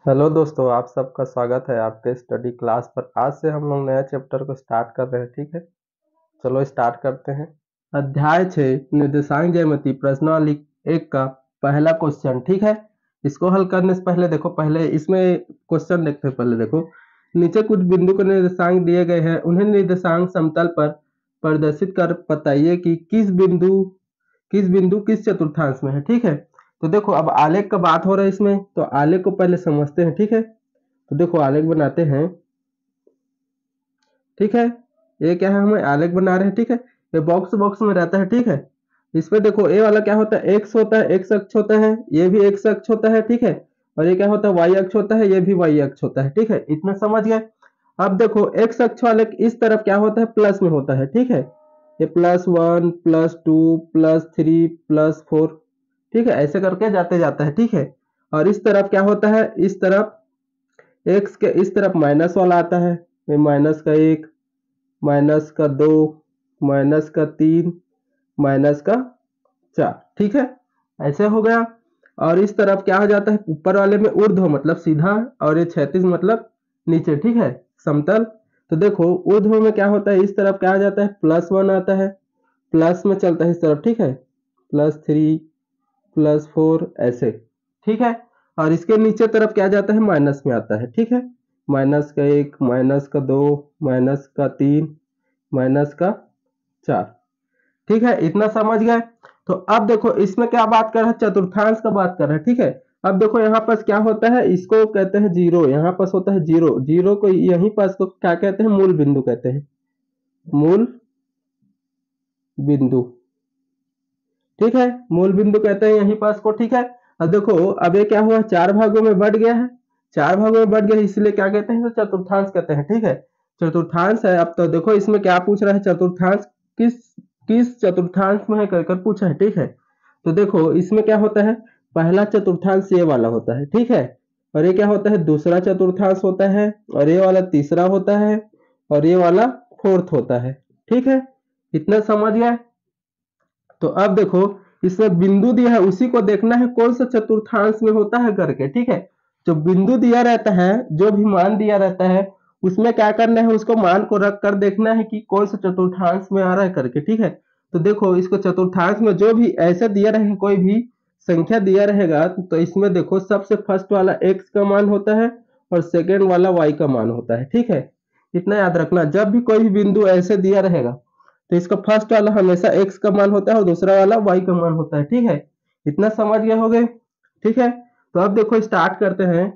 Hello दोस्तों, आप सबका स्वागत है आपके स्टडी क्लास पर। आज से हम लोग नया चैप्टर को स्टार्ट कर रहे हैं। ठीक है, चलो स्टार्ट करते हैं। अध्याय 6 निर्देशांक ज्यामिति प्रश्नावली 1 का पहला क्वेश्चन। ठीक है, इसको हल करने से पहले देखो, पहले इसमें क्वेश्चन देखते हैं। पहले देखो, नीचे कुछ बिंदु के निर्देशांक दिए गए हैं, उन्हें निर्देशांक समतल पर प्रदर्शित कर बताइए कि किस बिंदु किस चतुर्थांश में है। ठीक है, तो देखो अब आलेख का बात हो रहा है इसमें, तो आलेख को पहले समझते हैं। ठीक है, तो देखो आलेख बनाते हैं। ठीक है, ये क्या है, हमें आलेख बना रहे हैं। ठीक है, ये बॉक्स बॉक्स में रहता है। ठीक है, इसमें देखो ए वाला क्या होता है, एक्स होता है, एक्स अक्ष होता है, ये भी एक्स अक्ष होता है। ठीक है, और ये क्या होता है, वाई अक्ष होता है, ये भी वाई अक्ष होता है। ठीक है, इतना समझ गए। अब देखो एक्स अक्ष वाले इस तरफ क्या होता है, प्लस में होता है। ठीक है, ये +1 +2 +3 +4, ठीक है, ऐसे करके जाते जाता है। ठीक है, और इस तरफ क्या होता है, इस तरफ एक्स के इस तरफ माइनस वाला आता है, -1 -2 -3 -4। ठीक है, ऐसे हो गया। और इस तरफ क्या हो जाता है, ऊपर वाले में ऊर्ध्व मतलब सीधा, और ये क्षैतिज मतलब नीचे। ठीक है, समतल। तो देखो ऊर्ध्व में क्या होता है, इस तरफ क्या आ जाता है, +1 आता है, प्लस में चलता है इस तरफ। ठीक है, +3 +4 ऐसे। ठीक है, और इसके नीचे तरफ क्या जाता है, माइनस में आता है। ठीक है, -1 -2 -3 -4। ठीक है, इतना समझ गए। तो अब देखो इसमें क्या बात कर रहा है, चतुर्थांश का बात कर रहा है। ठीक है, अब देखो यहाँ पास क्या होता है, इसको कहते हैं जीरो, यहाँ पास होता है जीरो, जीरो को यहीं पास को क्या कहते हैं, मूल बिंदु कहते हैं, मूल बिंदु। ठीक है, मूल बिंदु कहते हैं यहीं पास को। ठीक है, अब देखो अब ये क्या हुआ, चार भागों में बढ़ गया है, चार भागों में बढ़ गया है, इसलिए क्या कहते हैं, तो चतुर्थांश कहते हैं। ठीक है, चतुर्थांश है। अब तो देखो इसमें क्या पूछ रहा है, चतुर्थांश किस किस चतुर्थांश में है कर पूछा है। ठीक है, तो देखो इसमें क्या होता है, पहला चतुर्थांश ये वाला होता है। ठीक है, और ये क्या होता है, दूसरा चतुर्थांश होता है, और ये वाला तीसरा होता है, और ये वाला फोर्थ होता है। ठीक है, इतना समझ गया। तो अब देखो इसमें बिंदु दिया है, उसी को देखना है कौन सा चतुर्थांश में होता है करके। ठीक है, जो बिंदु दिया रहता है, जो भी मान दिया रहता है, उसमें क्या करना है, उसको मान को रख कर देखना है कि कौन सा चतुर्थांश में आ रहा है करके। ठीक है, तो देखो इसको चतुर्थांश में जो भी ऐसे दिया रहेगा, कोई भी संख्या दिया रहेगा, तो इसमें देखो सबसे फर्स्ट वाला एक्स का मान होता है, और सेकेंड वाला वाई का मान होता है। ठीक है, इतना याद रखना, जब भी कोई भी बिंदु ऐसे दिया रहेगा, तो इसका फर्स्ट वाला हमेशा x का मान होता है, और दूसरा वाला y का मान होता है। ठीक है, इतना समझ गए होगे। ठीक है, तो अब देखो स्टार्ट करते हैं।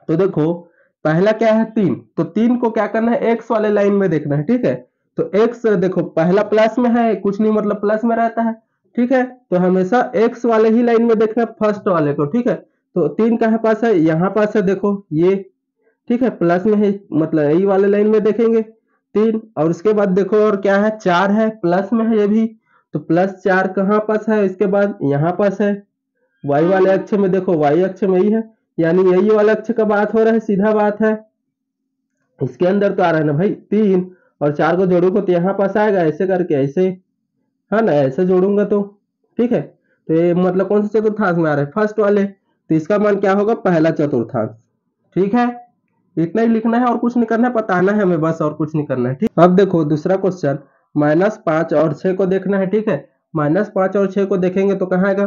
तो देखो पहला क्या है, 3, तो 3 को क्या करना है, x वाले लाइन में देखना है। ठीक है, तो x देखो पहला प्लस में है, कुछ नहीं मतलब प्लस में रहता है। ठीक है, तो हमेशा x वाले ही लाइन में देखना है, फर्स्ट वाले को। ठीक है, तो 3 कहाँ पास है, यहाँ पास है, देखो ये। ठीक है, प्लस में है मतलब यही वाले लाइन में देखेंगे 3, और उसके बाद देखो और क्या है, 4 है, प्लस में है ये भी, तो +4 कहाँ पास है, इसके बाद यहाँ पास है, वाई वाले अक्ष में देखो, वाई अक्ष में ही है, यानी यही वाला अक्ष का बात हो रहा है, सीधा बात है। इसके अंदर तो आ रहा है ना भाई 3, और 4 को जोड़ोगे तो यहाँ पास आएगा, ऐसे करके ऐसे, है ना, ऐसे जोड़ूंगा तो। ठीक है, तो ये मतलब कौन से चतुर्थांश में आ रहा है, फर्स्ट वाले, तो इसका मान क्या होगा, पहला चतुर्थांश। ठीक है, इतना ही लिखना है और कुछ नहीं करना है, बताना है हमें बस, और कुछ नहीं करना है। ठीक, अब देखो दूसरा क्वेश्चन, -5 और 6 को देखना है। ठीक है, -5 और 6 को देखेंगे तो कहाँ आएगा।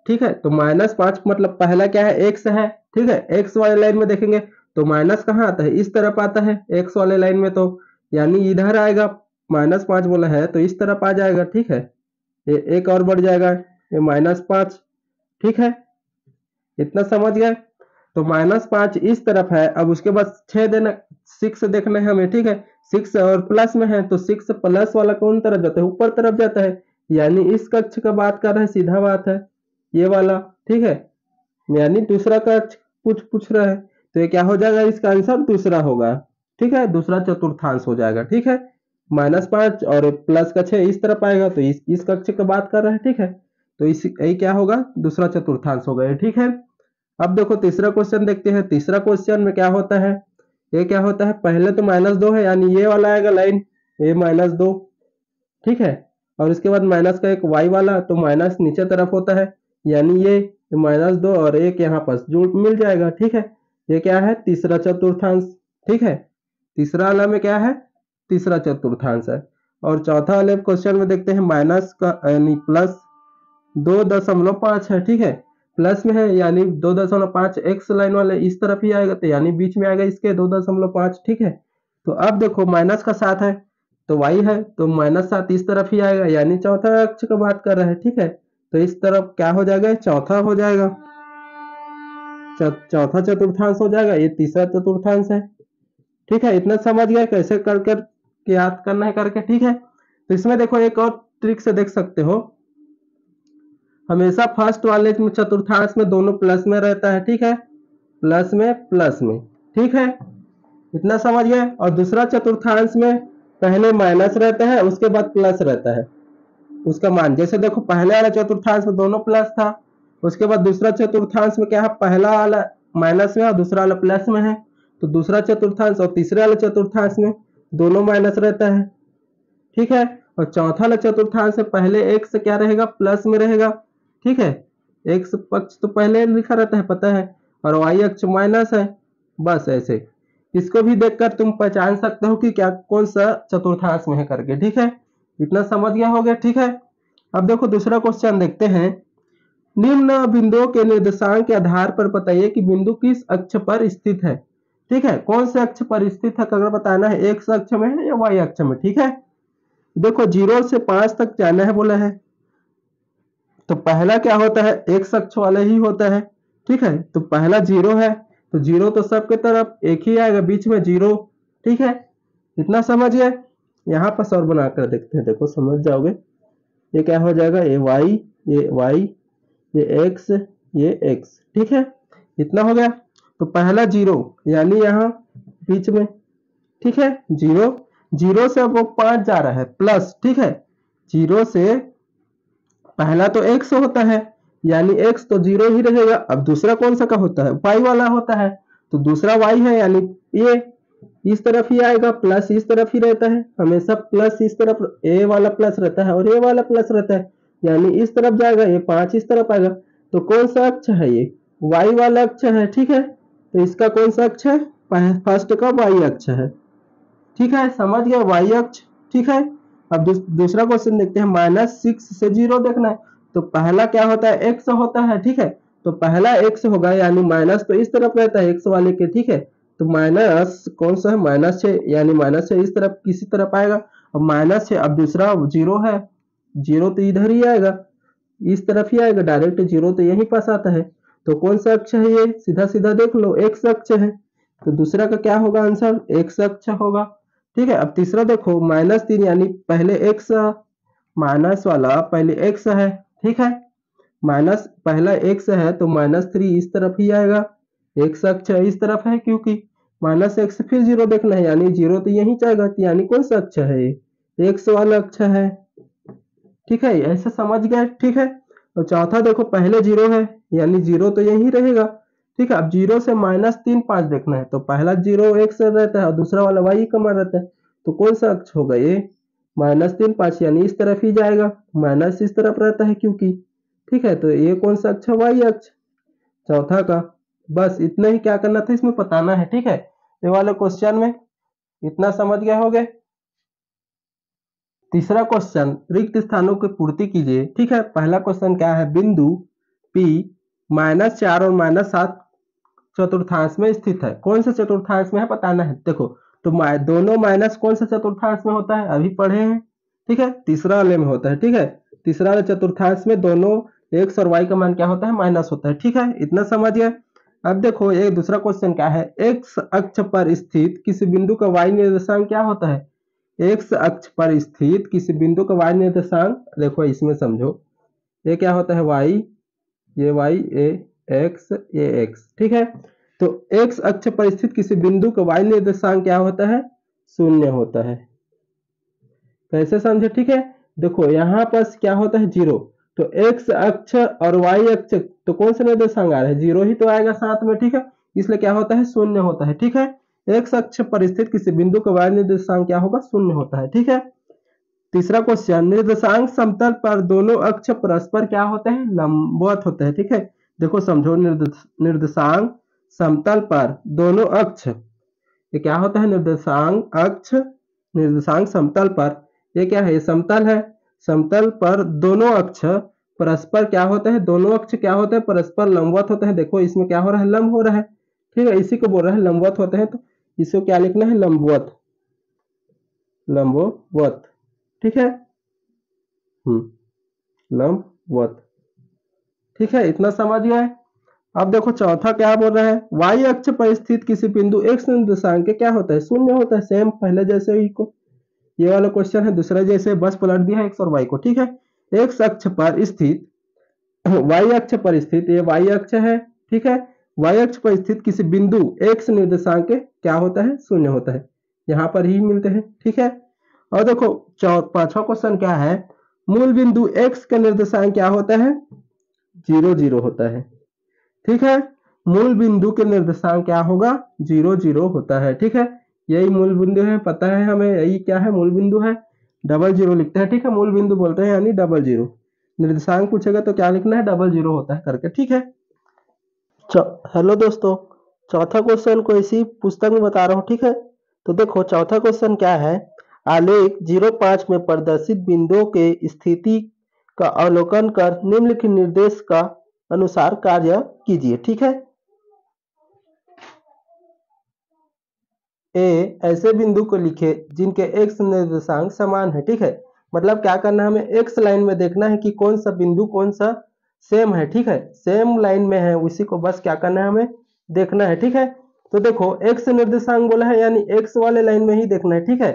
ठीक है, तो -5 मतलब पहला क्या है, एक्स है। ठीक है, एक्स वाले लाइन में देखेंगे तो माइनस कहाँ आता है, इस तरफ आता है एक्स वाले लाइन में, तो यानी इधर आएगा, -5 बोला है तो इस तरफ आ जाएगा। ठीक है, ये एक और बढ़ जाएगा, ये -5। ठीक है, इतना समझ गए। तो -5 इस तरफ है, अब उसके बाद 6 देना, 6 देखना है हमें। ठीक है, 6 और प्लस में है, तो 6 प्लस वाला कौन तरफ जाता है, ऊपर तरफ जाता है, यानी इस कक्ष का बात कर रहा है, सीधा बात है ये वाला। ठीक है, यानी दूसरा कक्ष पूछ पूछ रहा है, तो ये क्या हो जाएगा, इसका आंसर दूसरा होगा। ठीक है, दूसरा चतुर्थांश हो जाएगा। ठीक है, -5 और प्लस का 6 इस तरफ आएगा, तो इस कक्ष का बात कर रहा है। ठीक है, तो इस यही क्या होगा, दूसरा चतुर्थांश हो गया। ठीक है, अब देखो तीसरा क्वेश्चन देखते हैं। तीसरा क्वेश्चन में क्या होता है, ये क्या होता है, पहले तो -2 है, यानी ये वाला आएगा लाइन, ये -2। ठीक है, और इसके बाद माइनस का एक y वाला, तो माइनस नीचे तरफ होता है, यानी ये -2 और 1 यहाँ पर जुड़ मिल जाएगा, ठीक है। ये क्या है, तीसरा चतुर्थांश, ठीक है। तीसरा वाला में क्या है, तीसरा चतुर्थांश है। और चौथा वाले क्वेश्चन में देखते हैं माइनस का यानी प्लस 2.5 है, ठीक है। प्लस में है यानी 2.5 एक्स लाइन वाले इस तरफ ही आएगा, तो यानी बीच में आएगा इसके 2.5, ठीक है। तो अब देखो माइनस का 7 है तो y है, तो -7 इस तरफ ही आएगा, यानी चौथा अक्ष का बात कर रहा है, ठीक है। तो इस तरफ क्या हो जाएगा, चौथा हो जाएगा, चौथा चतुर्थांश हो जाएगा, ये तीसरा चतुर्थांश है, ठीक है। इतना समझ गया कैसे कर कर याद करना है करके, ठीक है। तो इसमें देखो एक और ट्रिक से देख सकते हो, हमेशा फर्स्ट वाले चतुर्थांश में दोनों प्लस में रहता है, ठीक है, प्लस में, ठीक है। इतना समझ गए। और दूसरा चतुर्थांश में पहले माइनस रहता है, उसके बाद प्लस रहता है उसका मान। जैसे देखो पहले वाला चतुर्थांश में दोनों प्लस था, उसके बाद दूसरा चतुर्थांश में क्या है, पहला वाला माइनस में और दूसरा वाला प्लस में है। तो दूसरा चतुर्थांश और तीसरे वाले चतुर्थांश में दोनों माइनस रहता है, ठीक है। और चौथा वाला चतुर्थांश में पहले एक्स क्या रहेगा, प्लस में रहेगा, ठीक है। एक्स पक्ष तो पहले लिखा रहता है पता है, और वाई अक्ष माइनस है, बस ऐसे। इसको भी देखकर तुम पहचान सकते हो कि क्या कौन सा चतुर्थांश में है करके, ठीक है। इतना समझ गया होगा, ठीक है। अब देखो दूसरा क्वेश्चन देखते हैं, निम्न बिंदुओं के निर्देशांक के आधार पर बताइए कि बिंदु किस अक्ष पर स्थित है, ठीक है। कौन से अक्ष पर स्थित है अगर बताना है, एक्स अक्ष में है या वाई अक्ष में, ठीक है। देखो 0 से 5 तक जाना है बोला है, तो पहला क्या होता है, एक्स अक्ष वाला ही होता है, ठीक है। तो पहला 0 है, तो 0 तो सबके तरफ एक ही आएगा, बीच में 0, ठीक है। इतना समझ गए। यहाँ पर और बनाकर देखते हैं, देखो समझ जाओगे। ये क्या हो जाएगा, ये y, ये y, ये x, ये x, ठीक है। इतना हो गया। तो पहला 0 यानी यहाँ बीच में, ठीक है। 0 से अब वो 5 जा रहा है प्लस, ठीक है। 0 से पहला तो x होता है, यानी x तो 0 ही रहेगा। अब दूसरा कौन सा का होता है, y वाला होता है, तो दूसरा y है, यानी ये इस तरफ ही आएगा, प्लस इस तरफ ही रहता है हमेशा, प्लस इस तरफ a वाला प्लस रहता है और a वाला प्लस रहता है, यानी इस तरफ जाएगा, ये 5 इस तरफ आएगा। तो कौन सा अक्ष है, ये y वाला अक्ष है, ठीक है। तो इसका कौन सा अक्ष है, फर्स्ट का y अक्ष है, ठीक है। समझ गया, y अक्ष, ठीक है। अब दूसरा क्वेश्चन देखते हैं, -6 से 0 देखना है, तो पहला क्या होता है, x होता है, ठीक है। तो पहला x होगा, यानी माइनस तो इस तरफ रहता है x वाले के, ठीक है। तो माइनस कौन सा है, -6, यानी -6 इस तरफ किसी तरफ आएगा, अब -6। अब दूसरा 0 है, 0 तो इधर ही आएगा, इस तरफ ही आएगा डायरेक्ट, 0 तो यहीं पास आता है। तो कौन सा अक्ष है, ये सीधा सीधा देख लो, x अक्ष है। तो दूसरा का क्या होगा आंसर, x अक्ष होगा, ठीक है। अब तीसरा देखो -3, यानी पहले x माइनस वाला पहले x है, ठीक है। माइनस पहला x है तो -3 इस तरफ ही आएगा, x अक्ष इस तरफ है, क्योंकि -x फिर 0 देखना है, यानी 0 तो यहीं जाएगा, यानी कौन सा अक्ष है, ये x वाला अक्ष है, ठीक है। ऐसे समझ गए, ठीक है। और चौथा देखो पहले 0 है, यानी 0 तो यहीं रहेगा, ठीक है। अब 0 से -3 5 देखना है, तो पहला 0 x रहता है और दूसरा वाला y का मान रहता है, तो कौन सा अक्ष होगा, ये -3 5, यानी इस तरफ ही जाएगा, माइनस इस तरफ रहता है क्योंकि, ठीक है। तो ये कौन सा अक्ष है, y अक्ष चौथा का। बस इतना ही क्या करना था, इसमें बताना है, ठीक है। ये वाले क्वेश्चन में इतना समझ गए होगे। तीसरा क्वेश्चन, रिक्त स्थानों की पूर्ति कीजिए, ठीक है। पहला क्वेश्चन क्या है, बिंदु P -4 और -7 चतुर्थांश में स्थित है, कौन से चतुर्थांश में है बताना है। देखो तो दोनों माइनस कौन सा चतुर्थांश में होता है, अभी पढ़े हैं, ठीक है। तीसरा वाले में होता है, ठीक है। तीसरा वाले चतुर्थांश में दोनों x और y का मान क्या होता है, माइनस होता है, ठीक है। इतना समझ गए। अब देखो एक दूसरा क्वेश्चन क्या है, x अक्ष पर स्थित किसी बिंदु का y निर्देशांक क्या होता है, x अक्ष पर स्थित किसी बिंदु का y निर्देशांक, देखो इसमें समझो, ये क्या होता है y, ये y, ये x, ठीक है। तो x अक्ष पर स्थित किसी बिंदु का y निर्देशांक क्या होता है, 0 होता है। कैसे समझे, ठीक है। देखो यहाँ पर क्या होता है, 0, तो x अक्ष और y अक्ष तो कौन सा निर्देशांक आ रहा है, 0 ही तो आएगा साथ में, ठीक है। इसलिए क्या होता है, 0 होता है, ठीक है। x अक्ष पर स्थित किसी बिंदु का y निर्देशांक क्या होगा, 0 होता है, ठीक है। तीसरा क्वेश्चन, निर्देशांक समतल पर दोनों अक्ष परस्पर क्या होते हैं, लंबवत होते हैं, ठीक है। देखो समझो, निर्देशांक समतल पर दोनों अक्ष, ये क्या होता है, निर्देशांक अक्ष, निर्देशांक समतल पर, ये क्या है, ये समतल है, समतल पर दोनों अक्ष परस्पर क्या होते हैं, दोनों अक्ष क्या होते हैं, परस्पर लंबवत होते हैं। देखो इसमें क्या हो रहा है, लंब हो रहा है, ठीक है, इसी को बोल रहा है लंबवत होते हैं, तो इसको क्या लिखना है, लंबवत, लंबवत, ठीक है, लंबवत, ठीक है, इतना समझ गए। अब देखो चौथा क्या बोल रहा है, वाई अक्ष पर स्थित किसी बिंदु x निर्देशांक के क्या होता है, शून्य होता है, सेम पहले जैसे ही को, ये वाला क्वेश्चन है दूसरा जैसे, बस पलट दिया है x और y को, ठीक है। x अक्ष पर स्थित, y अक्ष पर स्थित, ये y अक्ष है, ठीक है, y अक्ष पर स्थित किसी बिंदु x निर्देशांक के क्या होता है, शून्य होता है, यहाँ पर ही मिलते हैं, ठीक है। और देखो पांचवा क्वेश्चन क्या है, मूल बिंदु x का निर्देशांक क्या होता है, 0 0 होता है, ठीक है, मूल बिंदु के निर्देशांक क्या होगा, 0 0 होता है, ठीक है, यही मूल बिंदु है, पता है हमें, यही क्या है, मूल बिंदु है, डबल जीरो लिखते हैं, ठीक है, मूल बिंदु बोलते हैं यानी डबल जीरो, निर्देशांक पूछेगा तो क्या लिखना है, डबल जीरो होता है करके, ठीक है। हेलो दोस्तों, चौथा क्वेश्चन को इसी पुस्तक में बता रहा हूँ, ठीक है। तो देखो चौथा क्वेश्चन क्या है, आलेख 05 में प्रदर्शित बिंदुओं के स्थिति का अवलोकन कर निम्नलिखित निर्देश का अनुसार कार्य कीजिए, ठीक है। ए ऐसे बिंदु को लिखे जिनके एक्स निर्देशांक समान है, ठीक है, मतलब क्या करना है, हमें एक्स लाइन में देखना है कि कौन सा बिंदु कौन सा सेम है, ठीक है, सेम लाइन में है, उसी को बस क्या करना है, हमें देखना है, ठीक है। तो देखो एक्स निर्देशांक बोला है यानी एक्स वाले लाइन में ही देखना है, ठीक है।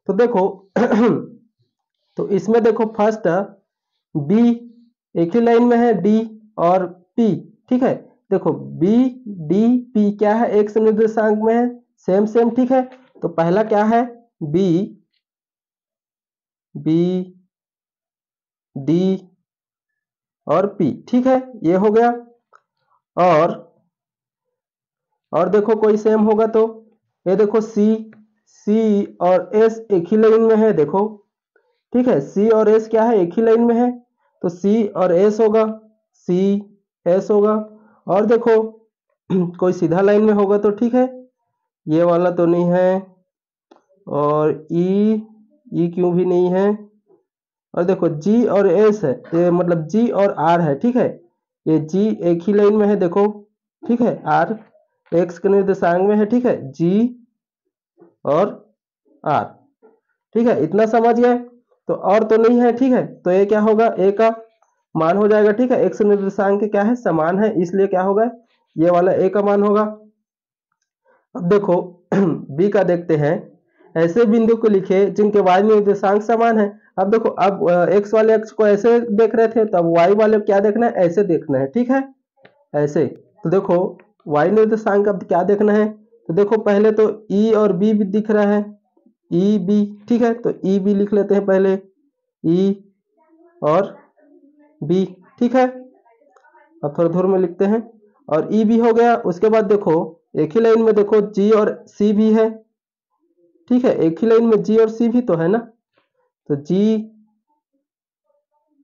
तो देखो तो इसमें देखो फर्स्ट बी एक ही लाइन में है, डी और पी, ठीक है, देखो बी डी पी क्या है, एक्स निर्देशांक में है, सेम सेम, ठीक है। तो पहला क्या है, बी बी डी और पी, ठीक है, ये हो गया। और देखो कोई सेम होगा तो ये देखो सी सी और एस एक ही लाइन में है, देखो, ठीक है, सी और एस क्या है, एक ही लाइन में है, तो सी और एस होगा, सी एस होगा। और देखो कोई सीधा लाइन में होगा तो ठीक है, ये वाला तो नहीं है, और ई क्यों भी नहीं है, और देखो जी और एस है, ये मतलब जी और आर है, ठीक है, ये जी एक ही लाइन में है, देखो, ठीक है, आर एक्स के निर्देशांक में है, ठीक है, जी और आर, ठीक है, इतना समझ गए। तो और तो नहीं है, ठीक है, तो ये क्या होगा, ए का मान हो जाएगा, ठीक है, एक्स निर्देशांक क्या है, समान है, इसलिए क्या होगा, ये वाला ए का मान होगा। अब देखो बी का देखते हैं, ऐसे बिंदु को लिखे जिनके वाई निर्देशांक समान है। अब देखो, अब एक्स वाले अक्ष को ऐसे देख रहे थे, तो अब वाई वाले क्या देखना है, ऐसे देखना है, ठीक है, ऐसे। तो देखो वाई निर्देशांक अब क्या देखना है, तो देखो पहले तो ई और बी भी दिख रहा है, ई बी, ठीक है, तो ई बी लिख लेते हैं पहले, ई और बी, ठीक है, अब थोड़ा दूर में लिखते हैं, और ई भी हो गया। उसके बाद देखो एक ही लाइन में देखो जी और सी भी है, ठीक है, एक ही लाइन में जी और सी भी तो है ना, तो जी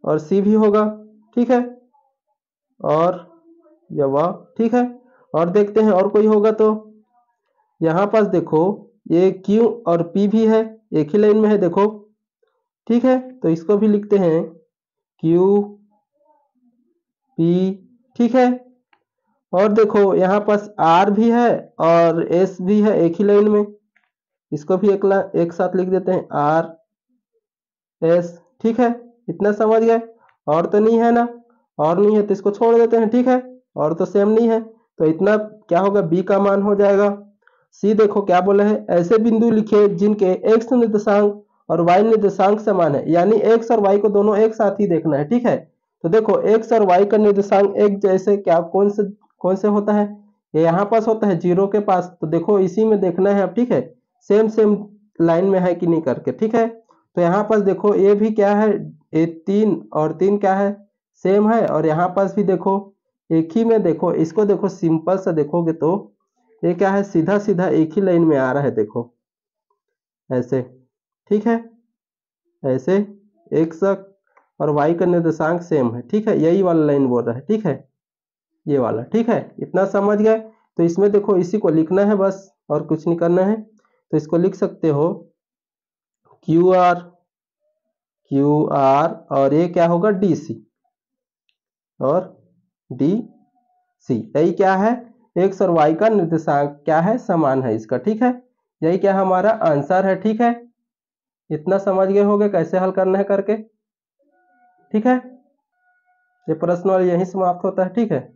और सी भी होगा, ठीक है, और या वाह, ठीक है। और देखते हैं और कोई होगा तो यहाँ पास देखो ये क्यू और पी भी है, एक ही लाइन में है, देखो, ठीक है, तो इसको भी लिखते हैं क्यू पी, ठीक है। और देखो यहाँ पास आर भी है और एस भी है एक ही लाइन में, इसको भी एक साथ लिख देते हैं, आर एस, ठीक है, इतना समझ गए। और तो नहीं है ना, और नहीं है तो इसको छोड़ देते हैं, ठीक है, और तो सेम नहीं है, तो इतना क्या होगा, बी का मान हो जाएगा। सी देखो क्या बोला है, ऐसे बिंदु लिखे जिनके एक्स निर्देशांक और वाई निर्देशांक समान है, यानी एक्स और वाई को दोनों एक साथ ही देखना है, ठीक है। तो देखो एक्स और वाई का निर्देशांक एक जैसे क्या, कौन से होता है, ये यहाँ पास होता है जीरो के पास, तो देखो इसी में देखना है अब, ठीक है, सेम सेम लाइन में है कि नहीं करके, ठीक है। तो यहाँ पास देखो ये भी क्या है, ये तीन और तीन क्या है, सेम है, और यहाँ पास भी देखो एक ही में, देखो इसको देखो सिंपल सा देखोगे तो ये क्या है, सीधा सीधा एक ही लाइन में आ रहा है, देखो ऐसे, ठीक है, ऐसे एक्स और वाई का निर्देशांक सेम है, ठीक है, यही वाला लाइन बोल रहा है, ठीक है, ये वाला, ठीक है, इतना समझ गए। तो इसमें देखो इसी को लिखना है बस, और कुछ नहीं करना है। तो इसको लिख सकते हो क्यू आर, और ये क्या होगा डी सी, और डी सी, यही क्या है, एक्स और वाई का निर्देशांक क्या है, समान है इसका, ठीक है। यही क्या हमारा आंसर है, ठीक है। इतना समझ गए होगे कैसे हल करना है करके, ठीक है। ये प्रश्न यही समाप्त होता है, ठीक है।